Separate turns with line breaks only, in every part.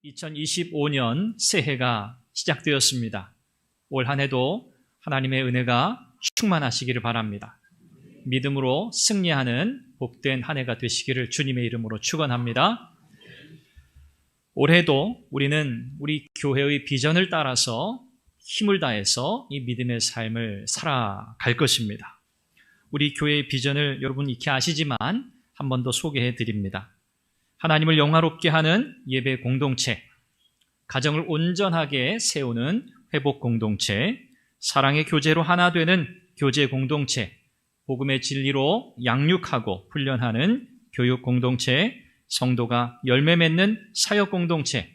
2025년 새해가 시작되었습니다. 올 한 해도 하나님의 은혜가 충만하시기를 바랍니다. 믿음으로 승리하는 복된 한 해가 되시기를 주님의 이름으로 축원합니다. 올해도 우리는 우리 교회의 비전을 따라서 힘을 다해서 이 믿음의 삶을 살아갈 것입니다. 우리 교회의 비전을 여러분 익히 아시지만 한 번 더 소개해 드립니다. 하나님을 영화롭게 하는 예배 공동체, 가정을 온전하게 세우는 회복 공동체, 사랑의 교제로 하나 되는 교제 공동체, 복음의 진리로 양육하고 훈련하는 교육 공동체, 성도가 열매 맺는 사역 공동체,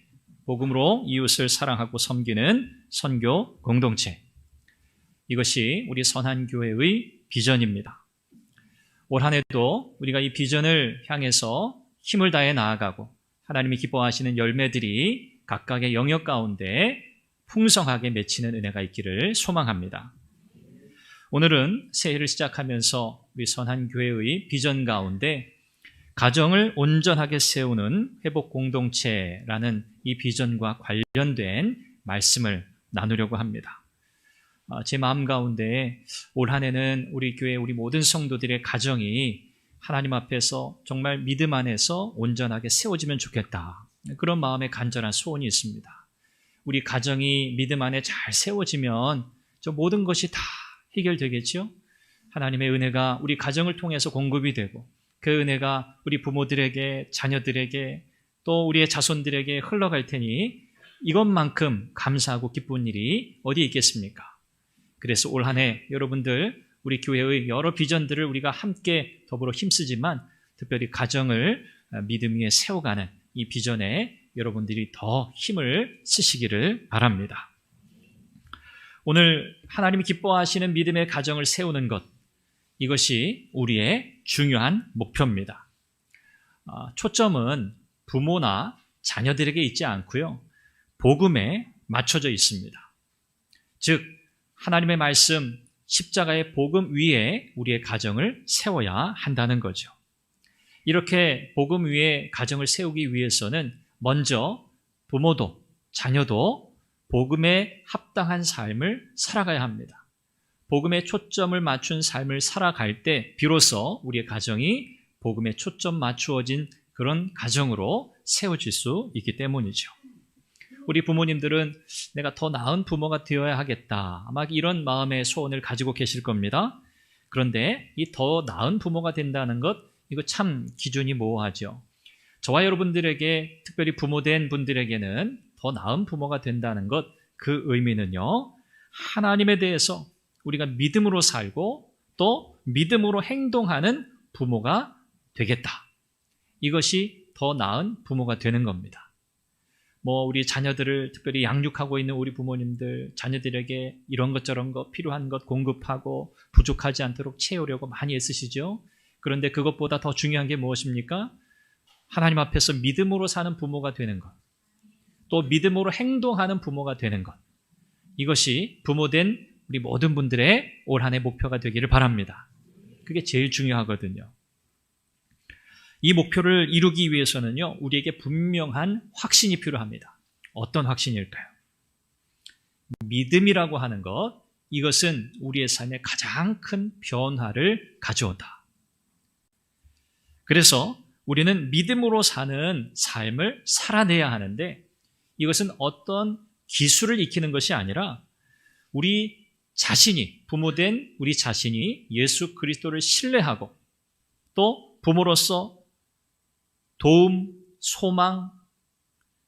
복음으로 이웃을 사랑하고 섬기는 선교 공동체. 이것이 우리 선한교회의 비전입니다. 올 한 해도 우리가 이 비전을 향해서 힘을 다해 나아가고 하나님이 기뻐하시는 열매들이 각각의 영역 가운데 풍성하게 맺히는 은혜가 있기를 소망합니다. 오늘은 새해를 시작하면서 우리 선한교회의 비전 가운데 가정을 온전하게 세우는 회복 공동체라는 이 비전과 관련된 말씀을 나누려고 합니다. 제 마음 가운데 올 한 해는 우리 교회 우리 모든 성도들의 가정이 하나님 앞에서 정말 믿음 안에서 온전하게 세워지면 좋겠다. 그런 마음의 간절한 소원이 있습니다. 우리 가정이 믿음 안에 잘 세워지면 저 모든 것이 다 해결되겠죠? 하나님의 은혜가 우리 가정을 통해서 공급이 되고 그 은혜가 우리 부모들에게, 자녀들에게, 또 우리의 자손들에게 흘러갈 테니 이것만큼 감사하고 기쁜 일이 어디 있겠습니까? 그래서 올 한 해 여러분들 우리 교회의 여러 비전들을 우리가 함께 더불어 힘쓰지만 특별히 가정을 믿음 위에 세워가는 이 비전에 여러분들이 더 힘을 쓰시기를 바랍니다. 오늘 하나님이 기뻐하시는 믿음의 가정을 세우는 것, 이것이 우리의 중요한 목표입니다. 초점은 부모나 자녀들에게 있지 않고요, 복음에 맞춰져 있습니다. 즉 하나님의 말씀, 십자가의 복음 위에 우리의 가정을 세워야 한다는 거죠. 이렇게 복음 위에 가정을 세우기 위해서는 먼저 부모도 자녀도 복음에 합당한 삶을 살아가야 합니다. 복음에 초점을 맞춘 삶을 살아갈 때 비로소 우리의 가정이 복음에 초점 맞추어진 그런 가정으로 세워질 수 있기 때문이죠. 우리 부모님들은 내가 더 나은 부모가 되어야 하겠다, 아마 이런 마음의 소원을 가지고 계실 겁니다. 그런데 이 더 나은 부모가 된다는 것, 이거 참 기준이 모호하죠. 저와 여러분들에게, 특별히 부모된 분들에게는 더 나은 부모가 된다는 것, 그 의미는요, 하나님에 대해서 우리가 믿음으로 살고 또 믿음으로 행동하는 부모가 되겠다. 이것이 더 나은 부모가 되는 겁니다. 우리 자녀들을 특별히 양육하고 있는 우리 부모님들, 자녀들에게 이런 것 저런 것 필요한 것 공급하고 부족하지 않도록 채우려고 많이 애쓰시죠. 그런데 그것보다 더 중요한 게 무엇입니까? 하나님 앞에서 믿음으로 사는 부모가 되는 것, 또 믿음으로 행동하는 부모가 되는 것, 이것이 부모된 우리 모든 분들의 올 한 해 목표가 되기를 바랍니다. 그게 제일 중요하거든요. 이 목표를 이루기 위해서는요, 우리에게 분명한 확신이 필요합니다. 어떤 확신일까요? 믿음이라고 하는 것, 이것은 우리의 삶에 가장 큰 변화를 가져온다. 그래서 우리는 믿음으로 사는 삶을 살아내야 하는데, 이것은 어떤 기술을 익히는 것이 아니라 우리 자신이, 부모된 우리 자신이 예수 그리스도를 신뢰하고 또 부모로서 도움, 소망,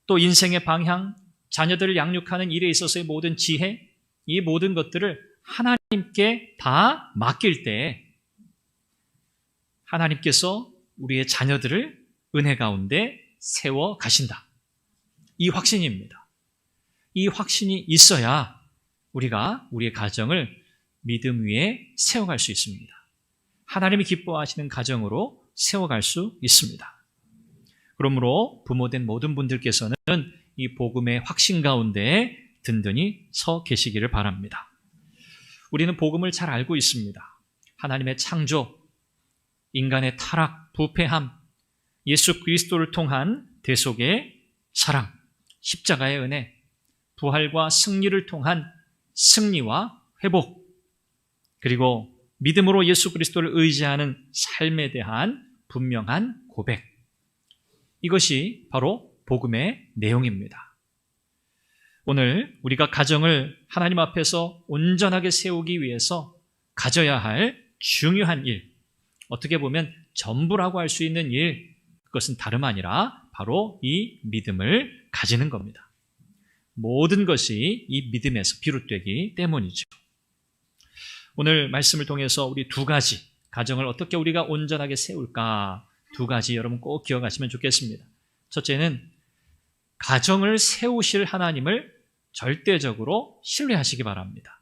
또 인생의 방향, 자녀들을 양육하는 일에 있어서의 모든 지혜, 이 모든 것들을 하나님께 다 맡길 때 하나님께서 우리의 자녀들을 은혜 가운데 세워 가신다. 이 확신입니다. 이 확신이 있어야 우리가 우리의 가정을 믿음 위에 세워갈 수 있습니다. 하나님이 기뻐하시는 가정으로 세워갈 수 있습니다. 그러므로 부모된 모든 분들께서는 이 복음의 확신 가운데 든든히 서 계시기를 바랍니다. 우리는 복음을 잘 알고 있습니다. 하나님의 창조, 인간의 타락, 부패함, 예수 그리스도를 통한 대속의 사랑, 십자가의 은혜, 부활과 승리를 통한 승리와 회복, 그리고 믿음으로 예수 그리스도를 의지하는 삶에 대한 분명한 고백. 이것이 바로 복음의 내용입니다. 오늘 우리가 가정을 하나님 앞에서 온전하게 세우기 위해서 가져야 할 중요한 일, 어떻게 보면 전부라고 할 수 있는 일, 그것은 다름 아니라 바로 이 믿음을 가지는 겁니다. 모든 것이 이 믿음에서 비롯되기 때문이죠. 오늘 말씀을 통해서 우리 두 가지, 가정을 어떻게 우리가 온전하게 세울까, 두 가지 여러분 꼭 기억하시면 좋겠습니다. 첫째는 가정을 세우실 하나님을 절대적으로 신뢰하시기 바랍니다.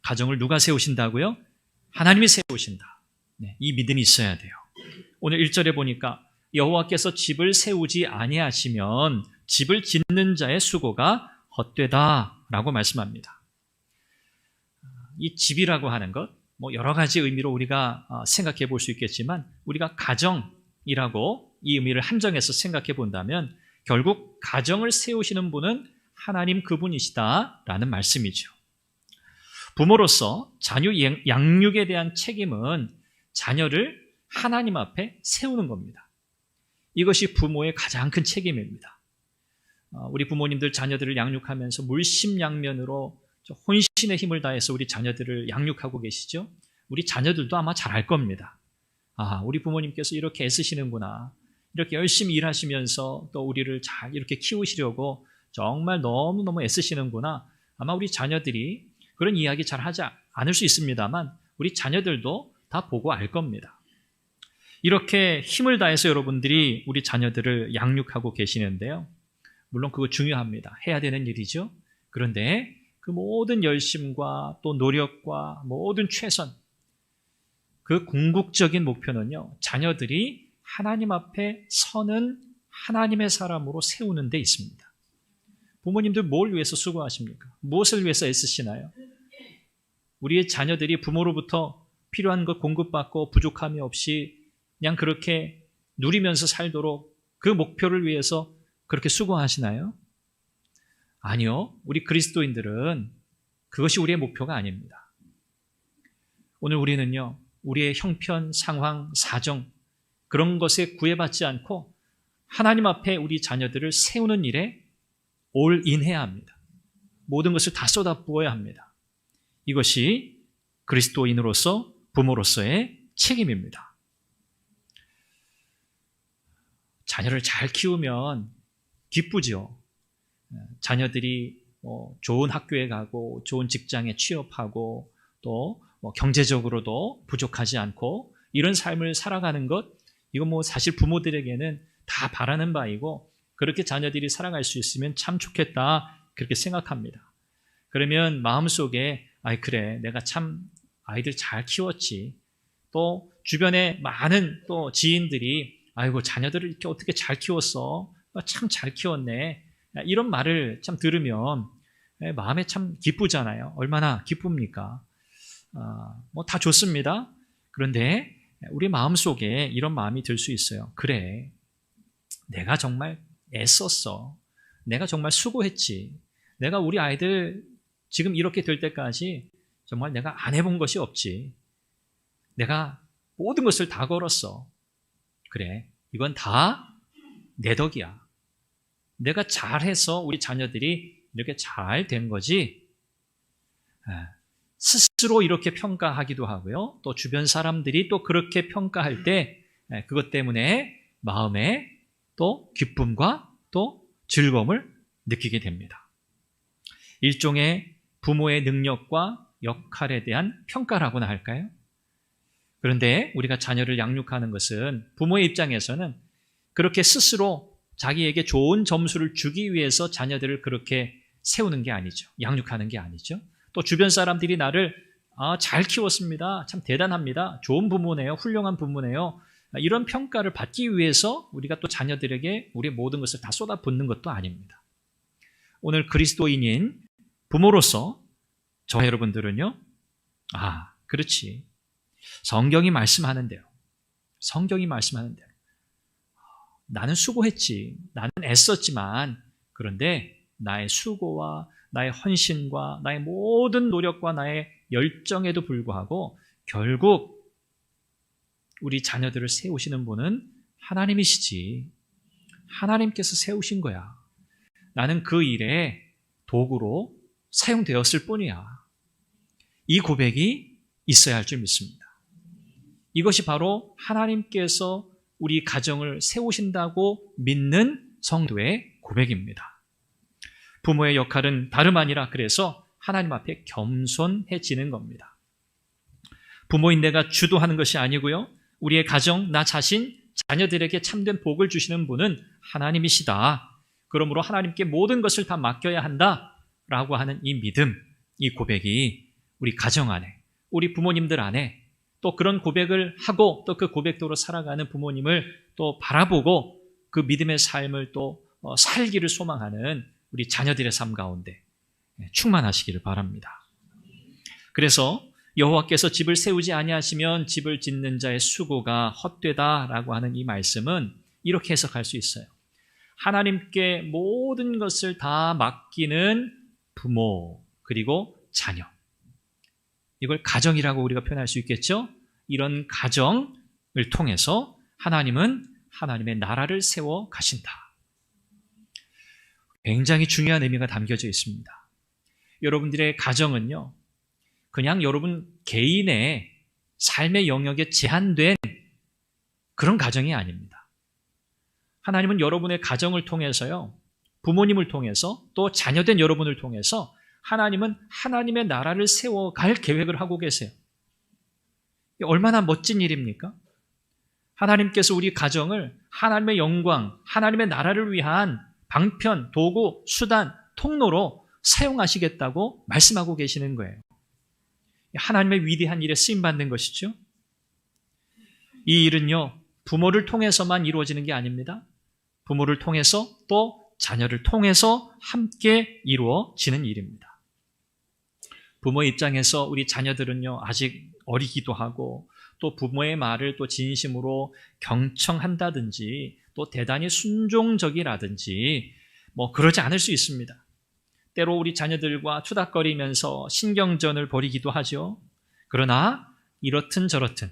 가정을 누가 세우신다고요? 하나님이 세우신다. 이 믿음이 있어야 돼요. 오늘 1절에 보니까 여호와께서 집을 세우지 아니하시면 집을 짓는 자의 수고가 헛되다라고 말씀합니다. 이 집이라고 하는 것, 여러 가지 의미로 우리가 생각해 볼 수 있겠지만 우리가 가정이라고 이 의미를 한정해서 생각해 본다면 결국 가정을 세우시는 분은 하나님 그분이시다라는 말씀이죠. 부모로서 자녀 양육에 대한 책임은 자녀를 하나님 앞에 세우는 겁니다. 이것이 부모의 가장 큰 책임입니다. 우리 부모님들 자녀들을 양육하면서 물심양면으로 혼신의 힘을 다해서 우리 자녀들을 양육하고 계시죠? 우리 자녀들도 아마 잘 알 겁니다. 우리 부모님께서 이렇게 애쓰시는구나. 이렇게 열심히 일하시면서 또 우리를 잘 이렇게 키우시려고 정말 너무너무 애쓰시는구나. 아마 우리 자녀들이 그런 이야기 잘 하지 않을 수 있습니다만 우리 자녀들도 다 보고 알 겁니다. 이렇게 힘을 다해서 여러분들이 우리 자녀들을 양육하고 계시는데요. 물론 그거 중요합니다. 해야 되는 일이죠. 그런데 그 모든 열심과 또 노력과 모든 최선, 그 궁극적인 목표는요, 자녀들이 하나님 앞에 서는 하나님의 사람으로 세우는 데 있습니다. 부모님들 뭘 위해서 수고하십니까? 무엇을 위해서 애쓰시나요? 우리의 자녀들이 부모로부터 필요한 것 공급받고 부족함이 없이 그냥 그렇게 누리면서 살도록 그 목표를 위해서 그렇게 수고하시나요? 아니요. 우리 그리스도인들은 그것이 우리의 목표가 아닙니다. 오늘 우리는요, 우리의 형편, 상황, 사정, 그런 것에 구애받지 않고 하나님 앞에 우리 자녀들을 세우는 일에 올인해야 합니다. 모든 것을 다 쏟아부어야 합니다. 이것이 그리스도인으로서 부모로서의 책임입니다. 자녀를 잘 키우면 기쁘죠. 자녀들이 좋은 학교에 가고 좋은 직장에 취업하고 또 경제적으로도 부족하지 않고 이런 삶을 살아가는 것, 이거 사실 부모들에게는 다 바라는 바이고 그렇게 자녀들이 살아갈 수 있으면 참 좋겠다 그렇게 생각합니다. 그러면 마음속에 그래 내가 참 아이들 잘 키웠지. 또 주변에 많은 또 지인들이 아이고 자녀들을 이렇게 어떻게 잘 키웠어. 참 잘 키웠네. 이런 말을 참 들으면 마음에 참 기쁘잖아요. 얼마나 기쁩니까? 다 좋습니다. 그런데 우리 마음속에 이런 마음이 들 수 있어요. 그래, 내가 정말 애썼어. 내가 정말 수고했지. 내가 우리 아이들 지금 이렇게 될 때까지 정말 내가 안 해본 것이 없지. 내가 모든 것을 다 걸었어. 그래, 이건 다 내 덕이야. 내가 잘해서 우리 자녀들이 이렇게 잘 된 거지. 스스로 이렇게 평가하기도 하고요. 또 주변 사람들이 또 그렇게 평가할 때 그것 때문에 마음에 또 기쁨과 또 즐거움을 느끼게 됩니다. 일종의 부모의 능력과 역할에 대한 평가라고나 할까요? 그런데 우리가 자녀를 양육하는 것은 부모의 입장에서는 그렇게 스스로 자기에게 좋은 점수를 주기 위해서 자녀들을 그렇게 세우는 게 아니죠. 양육하는 게 아니죠. 또 주변 사람들이 나를 잘 키웠습니다. 참 대단합니다. 좋은 부모네요. 훌륭한 부모네요. 이런 평가를 받기 위해서 우리가 또 자녀들에게 우리의 모든 것을 다 쏟아붓는 것도 아닙니다. 오늘 그리스도인인 부모로서 저 여러분들은요. 그렇지. 성경이 말씀하는데요. 성경이 말씀하는데요. 나는 수고했지. 나는 애썼지만 그런데 나의 수고와 나의 헌신과 나의 모든 노력과 나의 열정에도 불구하고 결국 우리 자녀들을 세우시는 분은 하나님이시지. 하나님께서 세우신 거야. 나는 그 일에 도구로 사용되었을 뿐이야. 이 고백이 있어야 할 줄 믿습니다. 이것이 바로 하나님께서 우리 가정을 세우신다고 믿는 성도의 고백입니다. 부모의 역할은 다름 아니라 그래서 하나님 앞에 겸손해지는 겁니다. 부모인 내가 주도하는 것이 아니고요. 우리의 가정, 나 자신, 자녀들에게 참된 복을 주시는 분은 하나님이시다. 그러므로 하나님께 모든 것을 다 맡겨야 한다라고 하는 이 믿음, 이 고백이 우리 가정 안에, 우리 부모님들 안에 또 그런 고백을 하고 또 그 고백대로 살아가는 부모님을 또 바라보고 그 믿음의 삶을 또 살기를 소망하는 우리 자녀들의 삶 가운데 충만하시기를 바랍니다. 그래서 여호와께서 집을 세우지 아니하시면 집을 짓는 자의 수고가 헛되다라고 하는 이 말씀은 이렇게 해석할 수 있어요. 하나님께 모든 것을 다 맡기는 부모 그리고 자녀, 이걸 가정이라고 우리가 표현할 수 있겠죠? 이런 가정을 통해서 하나님은 하나님의 나라를 세워 가신다. 굉장히 중요한 의미가 담겨져 있습니다. 여러분들의 가정은요, 그냥 여러분 개인의 삶의 영역에 제한된 그런 가정이 아닙니다. 하나님은 여러분의 가정을 통해서요, 부모님을 통해서 또 자녀된 여러분을 통해서 하나님은 하나님의 나라를 세워갈 계획을 하고 계세요. 얼마나 멋진 일입니까? 하나님께서 우리 가정을 하나님의 영광, 하나님의 나라를 위한 방편, 도구, 수단, 통로로 사용하시겠다고 말씀하고 계시는 거예요. 하나님의 위대한 일에 쓰임받는 것이죠. 이 일은요, 부모를 통해서만 이루어지는 게 아닙니다. 부모를 통해서 또 자녀를 통해서 함께 이루어지는 일입니다. 부모의 입장에서 우리 자녀들은요, 아직 어리기도 하고 또 부모의 말을 또 진심으로 경청한다든지 또 대단히 순종적이라든지 뭐 그러지 않을 수 있습니다. 때로 우리 자녀들과 투닥거리면서 신경전을 벌이기도 하죠. 그러나 이렇든 저렇든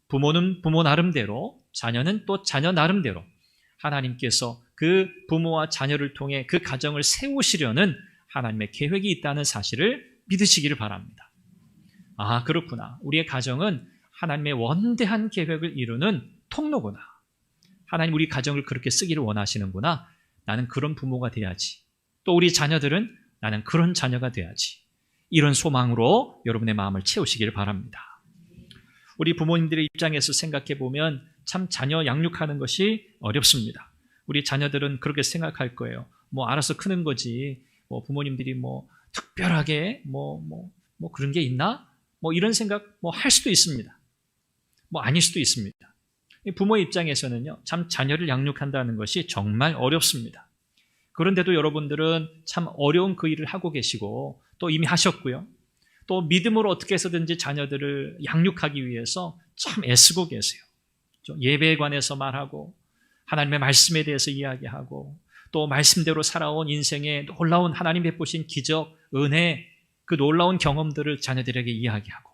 부모는 부모 나름대로, 자녀는 또 자녀 나름대로 하나님께서 그 부모와 자녀를 통해 그 가정을 세우시려는 하나님의 계획이 있다는 사실을 믿으시기를 바랍니다. 아, 그렇구나. 우리의 가정은 하나님의 원대한 계획을 이루는 통로구나. 하나님 우리 가정을 그렇게 쓰기를 원하시는구나. 나는 그런 부모가 돼야지. 또 우리 자녀들은 나는 그런 자녀가 돼야지. 이런 소망으로 여러분의 마음을 채우시기를 바랍니다. 우리 부모님들의 입장에서 생각해 보면 참 자녀 양육하는 것이 어렵습니다. 우리 자녀들은 그렇게 생각할 거예요. 뭐 알아서 크는 거지. 뭐 부모님들이 뭐 특별하게 뭐 그런 게 있나? 뭐 이런 생각 뭐 할 수도 있습니다. 뭐 아닐 수도 있습니다. 부모의 입장에서는요, 참 자녀를 양육한다는 것이 정말 어렵습니다. 그런데도 여러분들은 참 어려운 그 일을 하고 계시고 또 이미 하셨고요. 또 믿음으로 어떻게 해서든지 자녀들을 양육하기 위해서 참 애쓰고 계세요. 예배에 관해서 말하고 하나님의 말씀에 대해서 이야기하고 또 말씀대로 살아온 인생의 놀라운 하나님 베푸신 기적, 은혜, 그 놀라운 경험들을 자녀들에게 이야기하고.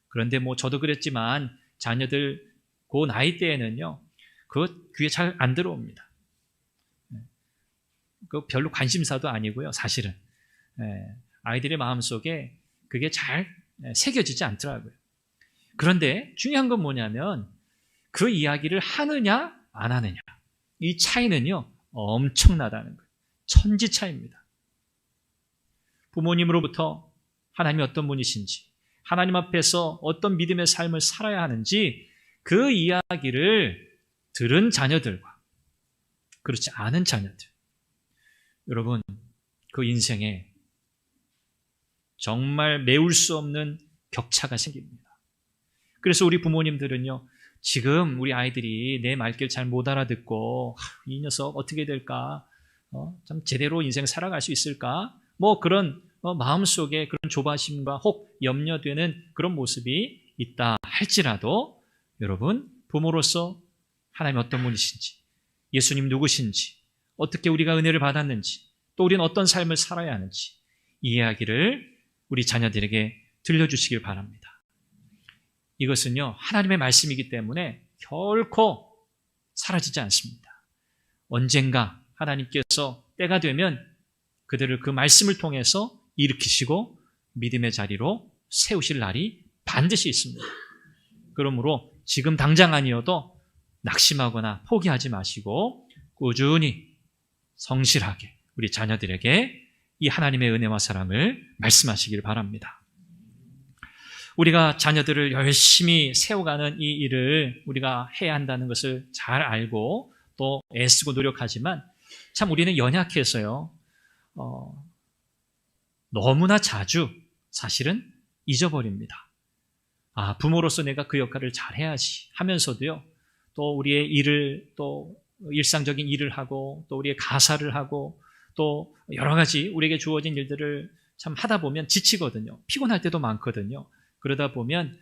그런데 뭐 저도 그랬지만 자녀들 그 나이 때에는요, 그 귀에 잘 안 들어옵니다. 그 별로 관심사도 아니고요, 사실은. 아이들의 마음속에 그게 잘 새겨지지 않더라고요. 그런데 중요한 건 뭐냐면 그 이야기를 하느냐 안 하느냐, 이 차이는요 엄청나다는 거예요. 천지 차이입니다. 부모님으로부터 하나님이 어떤 분이신지, 하나님 앞에서 어떤 믿음의 삶을 살아야 하는지 그 이야기를 들은 자녀들과 그렇지 않은 자녀들, 여러분 그 인생에 정말 메울 수 없는 격차가 생깁니다. 그래서 우리 부모님들은요, 지금 우리 아이들이 내 말귀를 잘 못 알아듣고 이 녀석 어떻게 될까, 참 제대로 인생 살아갈 수 있을까, 뭐 그런 마음속에 그런 조바심과 혹 염려되는 그런 모습이 있다 할지라도 여러분 부모로서 하나님 어떤 분이신지, 예수님 누구신지, 어떻게 우리가 은혜를 받았는지, 또 우리는 어떤 삶을 살아야 하는지 이 이야기를 우리 자녀들에게 들려주시길 바랍니다. 이것은요, 하나님의 말씀이기 때문에 결코 사라지지 않습니다. 언젠가 하나님께서 때가 되면 그들을 그 말씀을 통해서 일으키시고 믿음의 자리로 세우실 날이 반드시 있습니다. 그러므로 지금 당장 아니어도 낙심하거나 포기하지 마시고 꾸준히 성실하게 우리 자녀들에게 이 하나님의 은혜와 사랑을 말씀하시길 바랍니다. 우리가 자녀들을 열심히 세워가는 이 일을 우리가 해야 한다는 것을 잘 알고 또 애쓰고 노력하지만 참 우리는 연약해서요, 너무나 자주 사실은 잊어버립니다. 부모로서 내가 그 역할을 잘 해야지 하면서도요, 또 우리의 일을, 또 일상적인 일을 하고, 또 우리의 가사를 하고, 또 여러 가지 우리에게 주어진 일들을 참 하다 보면 지치거든요. 피곤할 때도 많거든요. 그러다 보면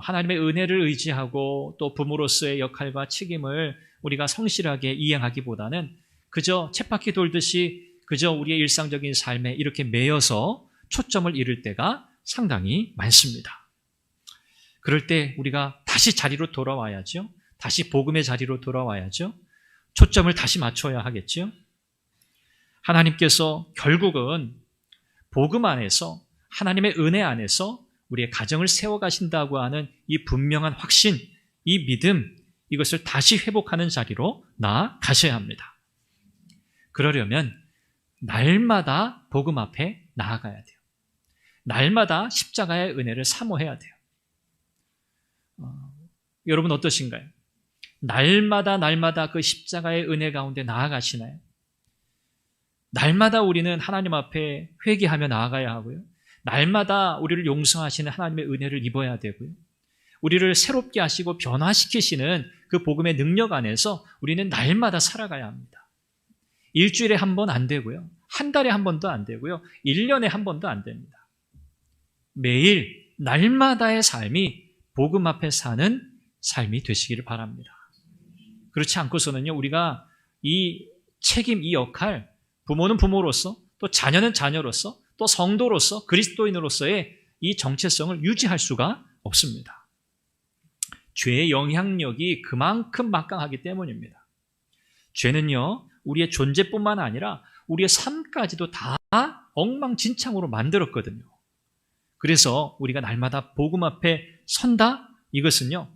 하나님의 은혜를 의지하고 또 부모로서의 역할과 책임을 우리가 성실하게 이행하기보다는 그저 쳇바퀴 돌듯이 그저 우리의 일상적인 삶에 이렇게 매여서 초점을 잃을 때가 상당히 많습니다. 그럴 때 우리가 다시 자리로 돌아와야죠. 다시 복음의 자리로 돌아와야죠. 초점을 다시 맞춰야 하겠죠. 하나님께서 결국은 복음 안에서, 하나님의 은혜 안에서 우리의 가정을 세워가신다고 하는 이 분명한 확신, 이 믿음, 이것을 다시 회복하는 자리로 나아가셔야 합니다. 그러려면 날마다 복음 앞에 나아가야 돼요. 날마다 십자가의 은혜를 사모해야 돼요. 여러분 어떠신가요? 날마다 그 십자가의 은혜 가운데 나아가시나요? 날마다 우리는 하나님 앞에 회개하며 나아가야 하고요. 날마다 우리를 용서하시는 하나님의 은혜를 입어야 되고요. 우리를 새롭게 하시고 변화시키시는 그 복음의 능력 안에서 우리는 날마다 살아가야 합니다. 일주일에 한 번 안 되고요. 한 달에 한 번도 안 되고요. 1년에 한 번도 안 됩니다. 매일 날마다의 삶이 복음 앞에 사는 삶이 되시기를 바랍니다. 그렇지 않고서는요, 우리가 이 책임, 이 역할, 부모는 부모로서, 또 자녀는 자녀로서, 또 성도로서, 그리스도인으로서의 이 정체성을 유지할 수가 없습니다. 죄의 영향력이 그만큼 막강하기 때문입니다. 죄는요, 우리의 존재뿐만 아니라 우리의 삶까지도 다 엉망진창으로 만들었거든요. 그래서 우리가 날마다 복음 앞에 선다? 이것은요,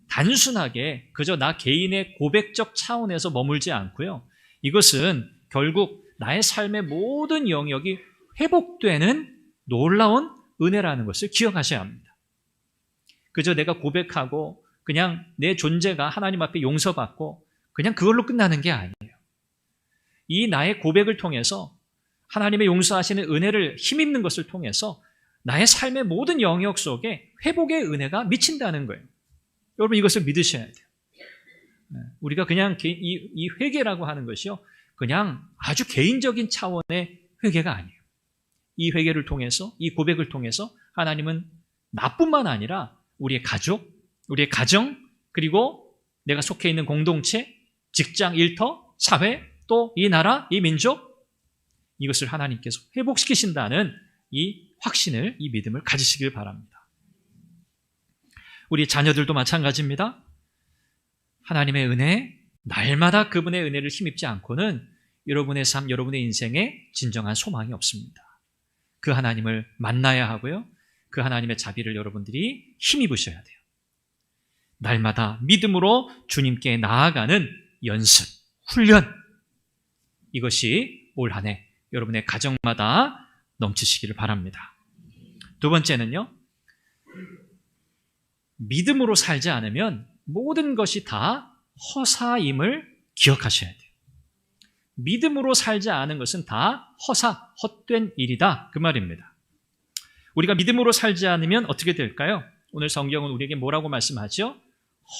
단순하게 그저 나 개인의 고백적 차원에서 머물지 않고요. 이것은 결국 나의 삶의 모든 영역이 회복되는 놀라운 은혜라는 것을 기억하셔야 합니다. 그저 내가 고백하고 그냥 내 존재가 하나님 앞에 용서받고 그냥 그걸로 끝나는 게 아니에요. 이 나의 고백을 통해서 하나님의 용서하시는 은혜를 힘입는 것을 통해서 나의 삶의 모든 영역 속에 회복의 은혜가 미친다는 거예요. 여러분 이것을 믿으셔야 돼요. 우리가 그냥 이 회개라고 하는 것이요, 그냥 아주 개인적인 차원의 회개가 아니에요. 이 회개를 통해서, 이 고백을 통해서 하나님은 나뿐만 아니라 우리의 가족, 우리의 가정, 그리고 내가 속해 있는 공동체, 직장, 일터, 사회, 또 이 나라, 이 민족, 이것을 하나님께서 회복시키신다는 이 확신을, 이 믿음을 가지시길 바랍니다. 우리 자녀들도 마찬가지입니다. 하나님의 은혜, 날마다 그분의 은혜를 힘입지 않고는 여러분의 삶, 여러분의 인생에 진정한 소망이 없습니다. 그 하나님을 만나야 하고요. 그 하나님의 자비를 여러분들이 힘입으셔야 돼요. 날마다 믿음으로 주님께 나아가는 연습, 훈련, 이것이 올 한 해 여러분의 가정마다 넘치시기를 바랍니다. 두 번째는요, 믿음으로 살지 않으면 모든 것이 다 허사임을 기억하셔야 돼요. 믿음으로 살지 않은 것은 다 헛된 일이다, 그 말입니다. 우리가 믿음으로 살지 않으면 어떻게 될까요? 오늘 성경은 우리에게 뭐라고 말씀하죠?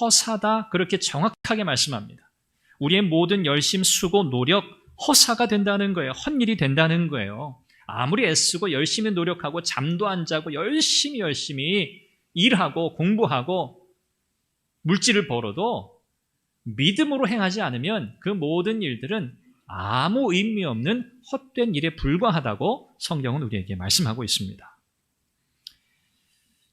허사다, 그렇게 정확하게 말씀합니다. 우리의 모든 열심, 수고, 노력, 허사가 된다는 거예요. 헛일이 된다는 거예요. 아무리 애쓰고 열심히 노력하고 잠도 안 자고 열심히 일하고 공부하고 물질을 벌어도 믿음으로 행하지 않으면 그 모든 일들은 아무 의미 없는 헛된 일에 불과하다고 성경은 우리에게 말씀하고 있습니다.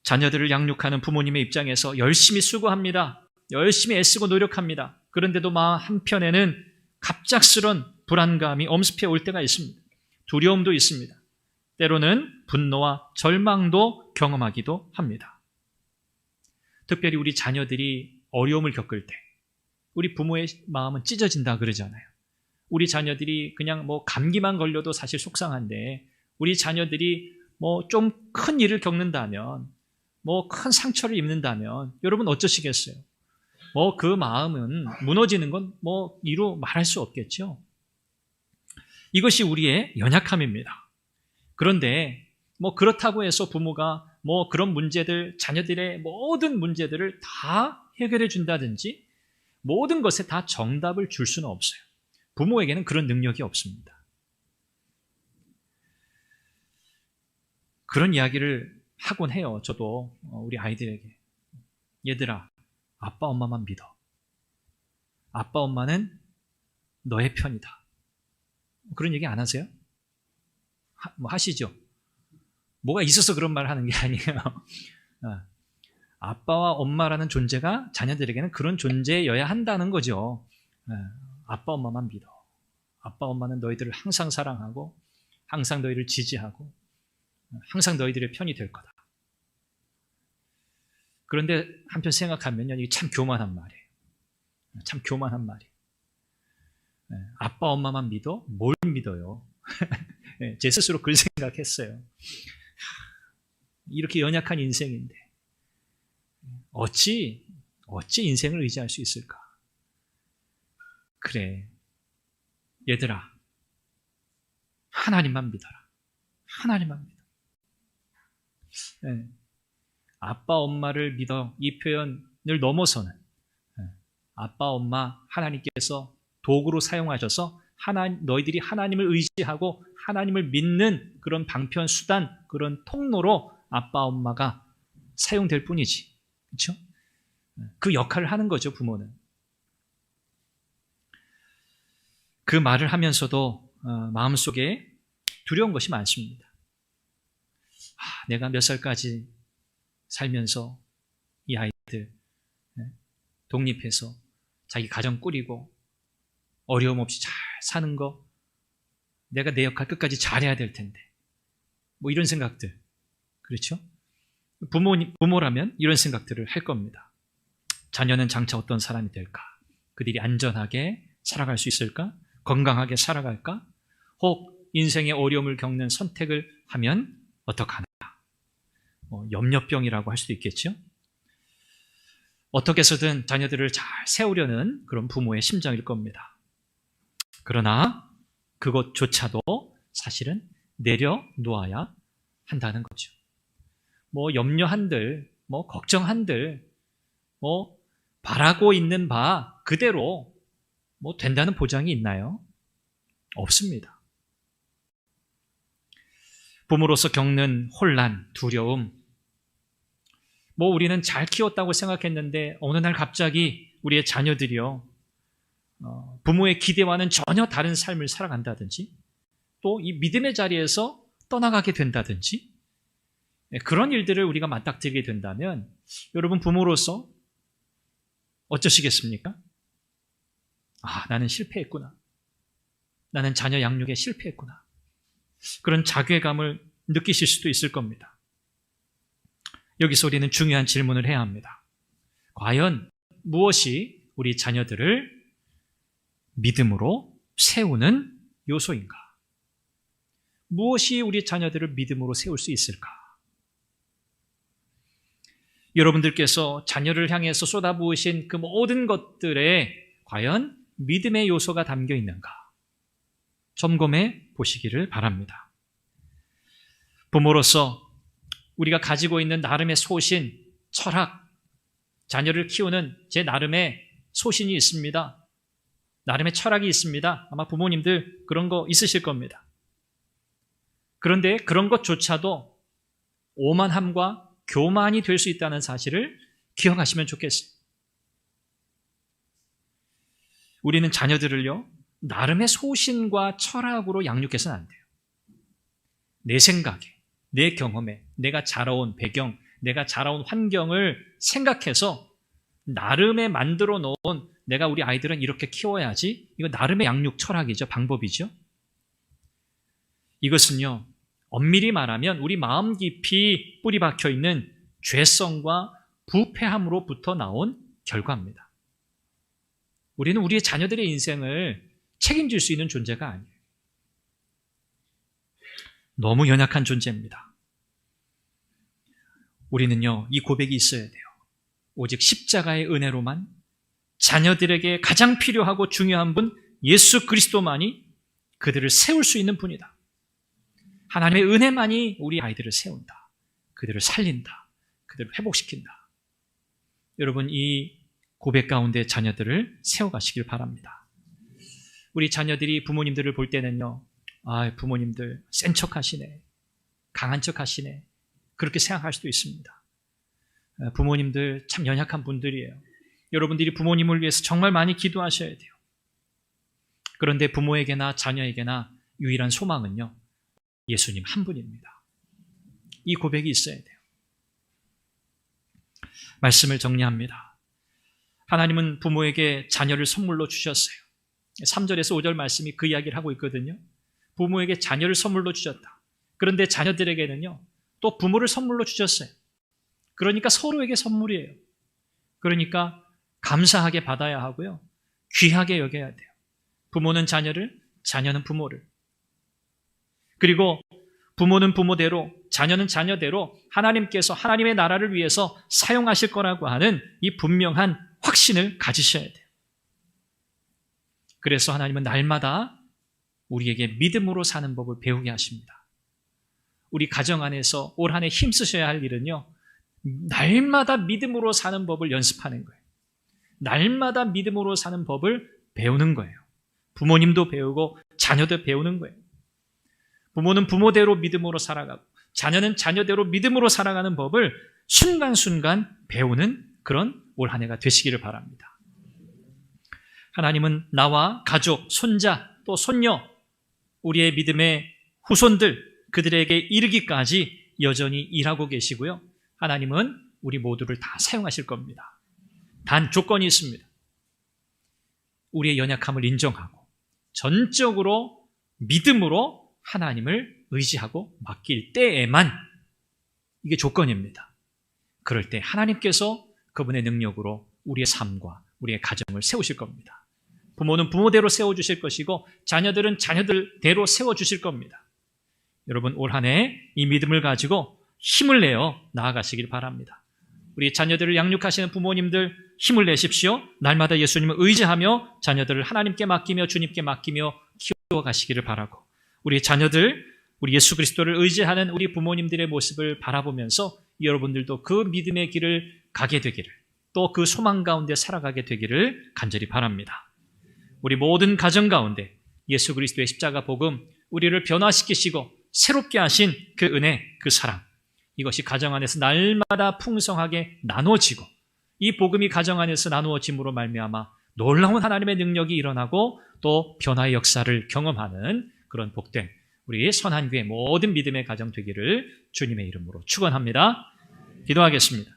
자녀들을 양육하는 부모님의 입장에서 열심히 수고합니다. 열심히 애쓰고 노력합니다. 그런데도 마음 한편에는 갑작스런 불안감이 엄습해 올 때가 있습니다. 두려움도 있습니다. 때로는 분노와 절망도 경험하기도 합니다. 특별히 우리 자녀들이 어려움을 겪을 때 우리 부모의 마음은 찢어진다 그러잖아요. 우리 자녀들이 그냥 감기만 걸려도 사실 속상한데 우리 자녀들이 좀 큰 일을 겪는다면 큰 상처를 입는다면 여러분 어쩌시겠어요? 그 마음은 무너지는 건 이루 말할 수 없겠죠. 이것이 우리의 연약함입니다. 그런데 그렇다고 해서 부모가 그런 문제들, 자녀들의 모든 문제들을 다 해결해 준다든지 모든 것에 다 정답을 줄 수는 없어요. 부모에게는 그런 능력이 없습니다. 그런 이야기를 하곤 해요. 저도 우리 아이들에게. 얘들아, 아빠 엄마만 믿어. 아빠 엄마는 너의 편이다. 그런 얘기 안 하세요? 하시죠? 뭐가 있어서 그런 말을 하는 게 아니에요. 아빠와 엄마라는 존재가 자녀들에게는 그런 존재여야 한다는 거죠. 아빠 엄마만 믿어. 아빠 엄마는 너희들을 항상 사랑하고 항상 너희를 지지하고 항상 너희들의 편이 될 거다. 그런데 한편 생각하면요, 이게 참 교만한 말이에요. 참 교만한 말이에요. 아빠 엄마만 믿어? 뭘 믿어요? 제 스스로 그런 생각했어요. 이렇게 연약한 인생인데 어찌 인생을 의지할 수 있을까? 그래, 얘들아, 하나님만 믿어라. 하나님만 믿어. 아빠 엄마를 믿어, 이 표현을 넘어서는 아빠 엄마 하나님께서 도구로 사용하셔서 너희들이 하나님을 의지하고 하나님을 믿는 그런 방편 수단, 그런 통로로 아빠 엄마가 사용될 뿐이지. 그렇죠? 그 역할을 하는 거죠, 부모는. 그 말을 하면서도 마음속에 두려운 것이 많습니다. 내가 몇 살까지 살면서 이 아이들 독립해서 자기 가정 꾸리고 어려움 없이 잘 사는 거, 내가 내 역할 끝까지 잘해야 될 텐데, 이런 생각들. 그렇죠? 부모라면 이런 생각들을 할 겁니다. 자녀는 장차 어떤 사람이 될까? 그들이 안전하게 살아갈 수 있을까? 건강하게 살아갈까? 혹 인생의 어려움을 겪는 선택을 하면 어떡하나? 염려병이라고 할 수도 있겠죠? 어떻게 해서든 자녀들을 잘 세우려는 그런 부모의 심정일 겁니다. 그러나 그것조차도 사실은 내려놓아야 한다는 거죠. 염려한들, 걱정한들, 바라고 있는 바 그대로 된다는 보장이 있나요? 없습니다. 부모로서 겪는 혼란, 두려움, 우리는 잘 키웠다고 생각했는데 어느 날 갑자기 우리의 자녀들이요, 부모의 기대와는 전혀 다른 삶을 살아간다든지 또 이 믿음의 자리에서 떠나가게 된다든지 그런 일들을 우리가 맞닥뜨리게 된다면 여러분 부모로서 어쩌시겠습니까? 나는 실패했구나. 나는 자녀 양육에 실패했구나. 그런 자괴감을 느끼실 수도 있을 겁니다. 여기서 우리는 중요한 질문을 해야 합니다. 과연 무엇이 우리 자녀들을 믿음으로 세우는 요소인가? 무엇이 우리 자녀들을 믿음으로 세울 수 있을까? 여러분들께서 자녀를 향해서 쏟아부으신 그 모든 것들에 과연 믿음의 요소가 담겨 있는가? 점검해 보시기를 바랍니다. 부모로서 우리가 가지고 있는 나름의 소신, 철학, 자녀를 키우는 제 나름의 소신이 있습니다. 나름의 철학이 있습니다. 아마 부모님들 그런 거 있으실 겁니다. 그런데 그런 것조차도 오만함과 교만이 될 수 있다는 사실을 기억하시면 좋겠어요. 우리는 자녀들을요, 나름의 소신과 철학으로 양육해서는 안 돼요. 내 생각에, 내 경험에, 내가 자라온 배경, 내가 자라온 환경을 생각해서 나름의 만들어 놓은 내가 우리 아이들은 이렇게 키워야지, 이거 나름의 양육 철학이죠. 방법이죠. 이것은요, 엄밀히 말하면 우리 마음 깊이 뿌리 박혀 있는 죄성과 부패함으로부터 나온 결과입니다. 우리는 우리의 자녀들의 인생을 책임질 수 있는 존재가 아니에요. 너무 연약한 존재입니다. 우리는요, 이 고백이 있어야 돼요. 오직 십자가의 은혜로만 자녀들에게 가장 필요하고 중요한 분 예수 그리스도만이 그들을 세울 수 있는 분이다. 하나님의 은혜만이 우리 아이들을 세운다. 그들을 살린다. 그들을 회복시킨다. 여러분, 이 고백 가운데 자녀들을 세워가시길 바랍니다. 우리 자녀들이 부모님들을 볼 때는요, 아, 부모님들 센 척 하시네, 강한 척 하시네, 그렇게 생각할 수도 있습니다. 부모님들 참 연약한 분들이에요. 여러분들이 부모님을 위해서 정말 많이 기도하셔야 돼요. 그런데 부모에게나 자녀에게나 유일한 소망은요, 예수님 한 분입니다. 이 고백이 있어야 돼요. 말씀을 정리합니다. 하나님은 부모에게 자녀를 선물로 주셨어요. 3절에서 5절 말씀이 그 이야기를 하고 있거든요. 부모에게 자녀를 선물로 주셨다. 그런데 자녀들에게는요, 또 부모를 선물로 주셨어요. 그러니까 서로에게 선물이에요. 그러니까 감사하게 받아야 하고요, 귀하게 여겨야 돼요. 부모는 자녀를, 자녀는 부모를. 그리고 부모는 부모대로, 자녀는 자녀대로 하나님께서 하나님의 나라를 위해서 사용하실 거라고 하는 이 분명한 확신을 가지셔야 돼요. 그래서 하나님은 날마다 우리에게 믿음으로 사는 법을 배우게 하십니다. 우리 가정 안에서 올 한 해 힘쓰셔야 할 일은요, 날마다 믿음으로 사는 법을 연습하는 거예요. 날마다 믿음으로 사는 법을 배우는 거예요. 부모님도 배우고 자녀도 배우는 거예요. 부모는 부모대로 믿음으로 살아가고 자녀는 자녀대로 믿음으로 살아가는 법을 순간순간 배우는 그런 올 한 해가 되시기를 바랍니다. 하나님은 나와 가족, 손자, 또 손녀, 우리의 믿음의 후손들, 그들에게 이르기까지 여전히 일하고 계시고요. 하나님은 우리 모두를 다 사용하실 겁니다. 단 조건이 있습니다. 우리의 연약함을 인정하고 전적으로 믿음으로 하나님을 의지하고 맡길 때에만, 이게 조건입니다. 그럴 때 하나님께서 그분의 능력으로 우리의 삶과 우리의 가정을 세우실 겁니다. 부모는 부모대로 세워주실 것이고 자녀들은 자녀들대로 세워주실 겁니다. 여러분, 올 한 해 이 믿음을 가지고 힘을 내어 나아가시길 바랍니다. 우리 자녀들을 양육하시는 부모님들 힘을 내십시오. 날마다 예수님을 의지하며 자녀들을 하나님께 맡기며 주님께 맡기며 키워가시기를 바라고, 우리 자녀들, 우리 예수 그리스도를 의지하는 우리 부모님들의 모습을 바라보면서 여러분들도 그 믿음의 길을 가게 되기를, 또 그 소망 가운데 살아가게 되기를 간절히 바랍니다. 우리 모든 가정 가운데 예수 그리스도의 십자가 복음, 우리를 변화시키시고 새롭게 하신 그 은혜, 그 사랑, 이것이 가정 안에서 날마다 풍성하게 나누어지고 이 복음이 가정 안에서 나누어짐으로 말미암아 놀라운 하나님의 능력이 일어나고 또 변화의 역사를 경험하는 그런 복된 우리 선한교회 모든 믿음의 가정 되기를 주님의 이름으로 축원합니다. 기도하겠습니다.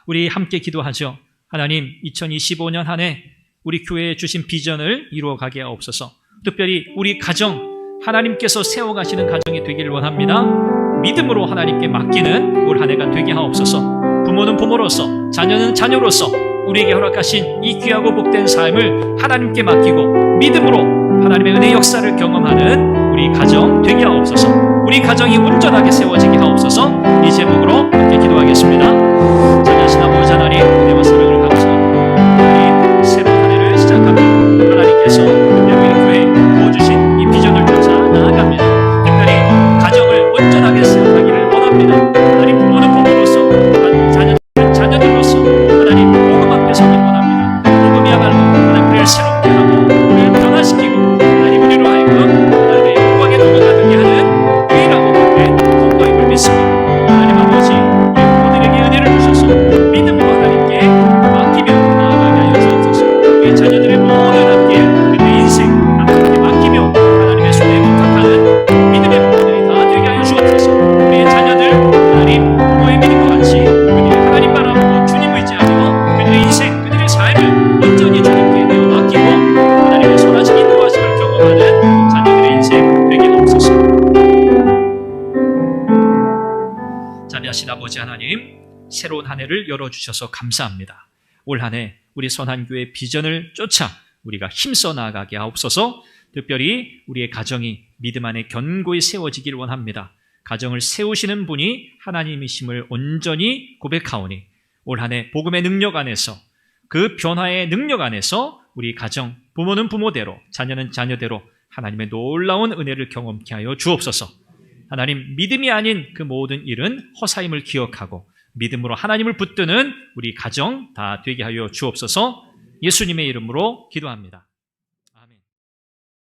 우리 함께 기도하죠. 하나님, 2025년 한 해 우리 교회에 주신 비전을 이루어가게 하옵소서. 특별히 우리 가정, 하나님께서 세워가시는 가정이 되기를 원합니다. 믿음으로 하나님께 맡기는 올 한 해가 되게 하옵소서. 부모는 부모로서, 자녀는 자녀로서 우리에게 허락하신 이 귀하고 복된 삶을 하나님께 맡기고 믿음으로 하나님의 은혜 역사를 경험하는 우리 가정 되게 하옵소서. 우리 가정이 온전하게 세워지게 하옵소서. 이 제목으로 함께 기도하겠습니다. 자녀신 아버지 하나님, 은혜와 사랑을 감사합니다. 새로운 한 해를 시작합니다. 하나님께서 특별히 교회에 부어주신 이 비전을 쫓아 나아갑니다. 특별히 가정을 온전하게 세워가기를 원합니다. 하나님, 부모는 부모로서, 자녀들은 자녀들로서 하나님 복음 앞에 서기 원합니다. 복음이야말로 하나님 우리를 새롭게 하고 우리를 변화시키고 하나님 우리로 하여금 하나님의 영광에 도전하게 하는 유일하고 복된 선거임을 믿습니다. 하나님 아버지, 우리 부모들에게 은혜를 주셔서 믿음으로 하나님께 새로운 한 해를 열어주셔서 감사합니다. 올 한 해 우리 선한교회 비전을 쫓아 우리가 힘써 나아가게 하옵소서. 특별히 우리의 가정이 믿음 안에 견고히 세워지길 원합니다. 가정을 세우시는 분이 하나님이심을 온전히 고백하오니 올 한 해 복음의 능력 안에서 그 변화의 능력 안에서 우리 가정, 부모는 부모대로, 자녀는 자녀대로 하나님의 놀라운 은혜를 경험케 하여 주옵소서. 하나님, 믿음이 아닌 그 모든 일은 허사임을 기억하고 믿음으로 하나님을 붙드는 우리 가정 다 되게 하여 주옵소서. 예수님의 이름으로 기도합니다.